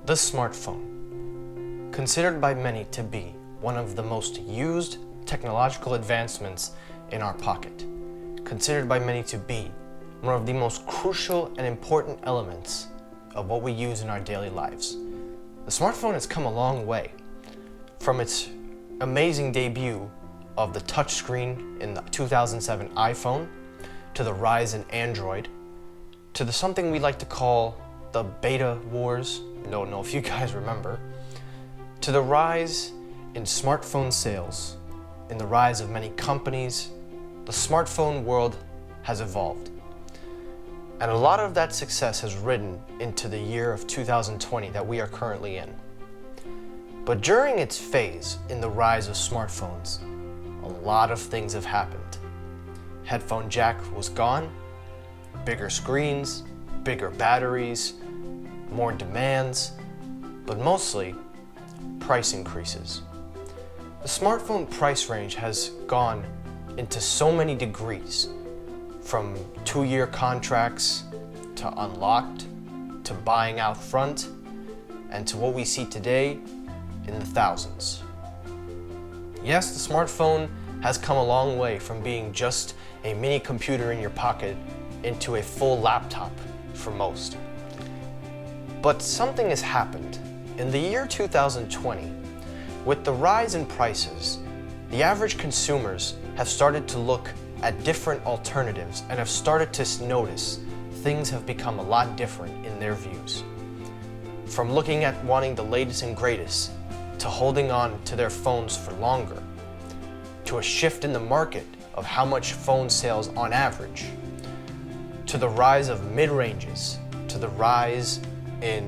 The smartphone, considered by many to be one of the most used technological advancements in our pocket, considered by many to be one of the most crucial and important elements of what we use in our daily lives. The smartphone has come a long way, from its amazing debut of the touchscreen in the 2007 iPhone, to the rise in Android, to something we like to call the beta wars. Don't know if you guys remember, to the rise in smartphone sales, in the rise of many companies. The smartphone world has evolved. And a lot of that success has ridden into the year of 2020 that we are currently in. But during its phase in the rise of smartphones, a lot of things have happened. Headphone jack was gone, bigger screens, bigger batteries, more demands, but mostly price increases. The smartphone price range has gone into so many degrees, from 2-year contracts to unlocked, to buying out front, and to what we see today in the thousands. Yes, the smartphone has come a long way from being just a mini computer in your pocket into a full laptop for most. But something has happened. In the year 2020, with the rise in prices, the average consumers have started to look at different alternatives and have started to notice things have become a lot different in their views. From looking at wanting the latest and greatest, to holding on to their phones for longer, to a shift in the market of how much phone sales on average, to the rise of mid-ranges, to the rise in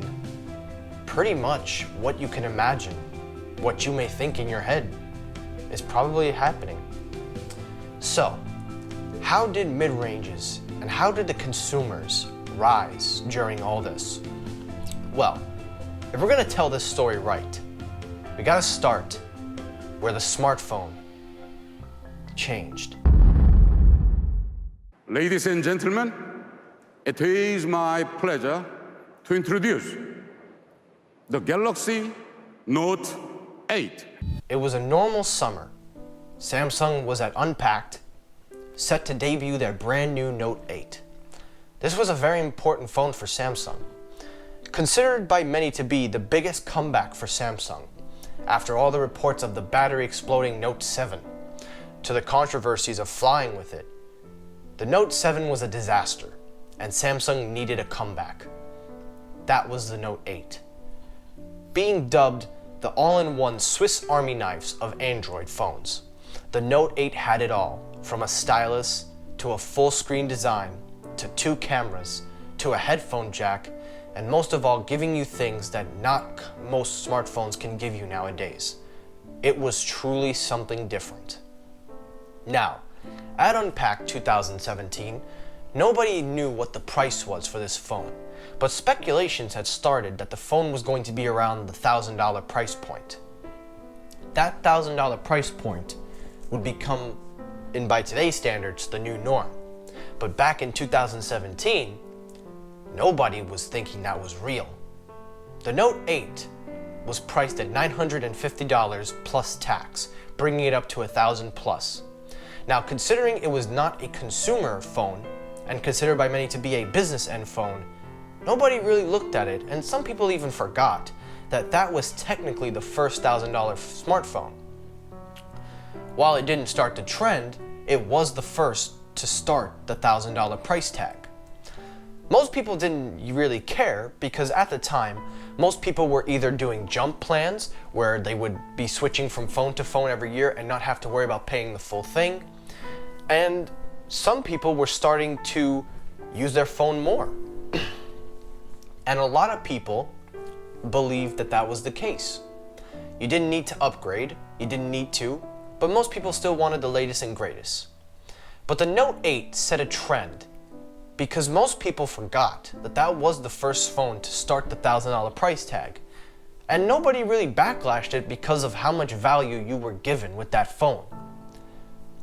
pretty much what you can imagine, what you may think in your head is probably happening. So, how did mid-ranges and how did the consumers rise during all this? Well, if we're gonna tell this story right, we gotta start where the smartphone changed. Ladies and gentlemen, it is my pleasure to introduce the Galaxy Note 8. It was a normal summer. Samsung was at Unpacked, set to debut their brand new Note 8. This was a very important phone for Samsung, considered by many to be the biggest comeback for Samsung, after all the reports of the battery exploding Note 7, to the controversies of flying with it. The Note 7 was a disaster, and Samsung needed a comeback. That was the Note 8. Being dubbed the all-in-one Swiss Army knives of Android phones, the Note 8 had it all, from a stylus, to a full-screen design, to 2 cameras, to a headphone jack, and most of all giving you things that not most smartphones can give you nowadays. It was truly something different. Now, at Unpacked 2017, nobody knew what the price was for this phone, but speculations had started that the phone was going to be around the $1,000 price point. That $1,000 price point would become, in by today's standards, the new norm. But back in 2017, nobody was thinking that was real. The Note 8 was priced at $950 plus tax, bringing it up to $1,000 plus. Now, considering it was not a consumer phone, and considered by many to be a business end phone, nobody really looked at it, and some people even forgot that that was technically the first $1,000 smartphone. While it didn't start the trend, it was the first to start the $1,000 price tag. Most people didn't really care because at the time, most people were either doing jump plans where they would be switching from phone to phone every year and not have to worry about paying the full thing. And some people were starting to use their phone more. And a lot of people believed that that was the case. You didn't need to upgrade, you didn't need to, but most people still wanted the latest and greatest. But the Note 8 set a trend because most people forgot that that was the first phone to start the $1,000 price tag. And nobody really backlashed it because of how much value you were given with that phone.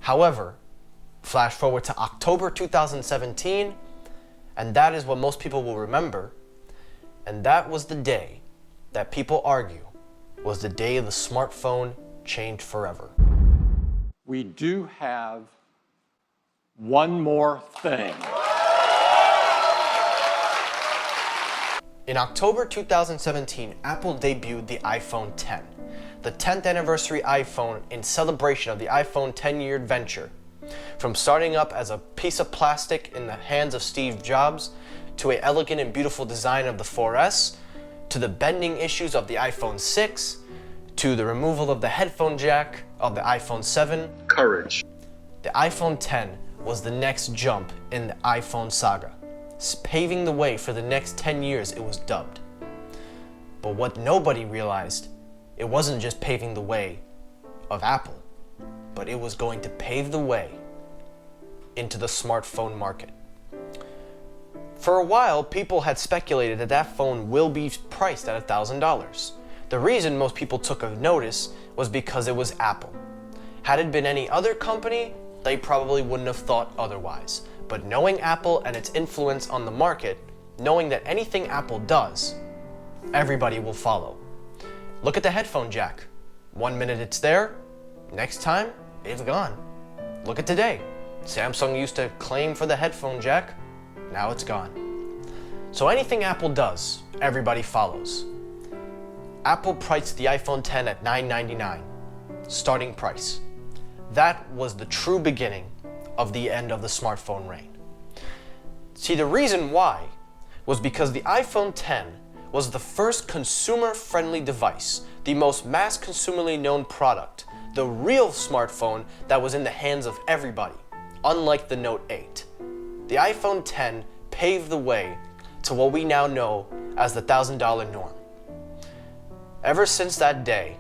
However, flash forward to October 2017, and that is what most people will remember, and that was the day that people argue was the day the smartphone changed forever. We do have one more thing. In October 2017, Apple debuted the iPhone X, the 10th anniversary iPhone in celebration of the iPhone 10-year adventure. From starting up as a piece of plastic in the hands of Steve Jobs, to an elegant and beautiful design of the 4S, to the bending issues of the iPhone 6, to the removal of the headphone jack of the iPhone 7. Courage. The iPhone X was the next jump in the iPhone saga, paving the way for the next 10 years it was dubbed. But what nobody realized, it wasn't just paving the way of Apple, but it was going to pave the way into the smartphone market. For a while, people had speculated that that phone will be priced at $1,000. The reason most people took a notice was because it was Apple. Had it been any other company, they probably wouldn't have thought otherwise. But knowing Apple and its influence on the market, knowing that anything Apple does, everybody will follow. Look at the headphone jack. 1 minute it's there, next time it's gone. Look at today. Samsung used to claim for the headphone jack, now it's gone. So anything Apple does, everybody follows. Apple priced the iPhone X at $999, starting price. That was the true beginning of the end of the smartphone reign. See, the reason why was because the iPhone X was the first consumer-friendly device, the most mass-consumerly known product, the real smartphone that was in the hands of everybody, unlike the Note 8. The iPhone X paved the way to what we now know as the $1,000 norm. Ever since that day,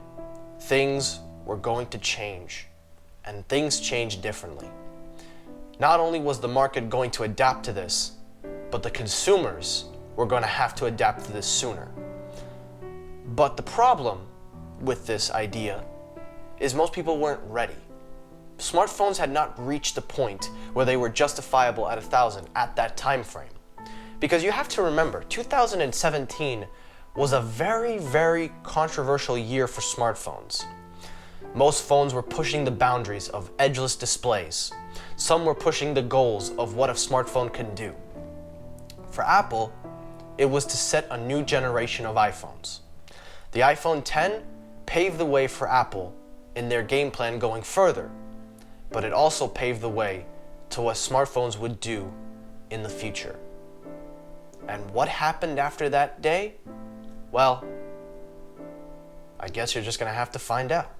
things were going to change, and things changed differently. Not only was the market going to adapt to this, but the consumers were going to have to adapt to this sooner. But the problem with this idea is most people weren't ready. Smartphones had not reached the point where they were justifiable at $1,000 at that time frame. Because you have to remember, 2017 was a very, very controversial year for smartphones. Most phones were pushing the boundaries of edgeless displays. Some were pushing the goals of what a smartphone can do. For Apple, it was to set a new generation of iPhones. The iPhone X paved the way for Apple in their game plan going further, but it also paved the way to what smartphones would do in the future. And what happened after that day? Well, I guess you're just gonna have to find out.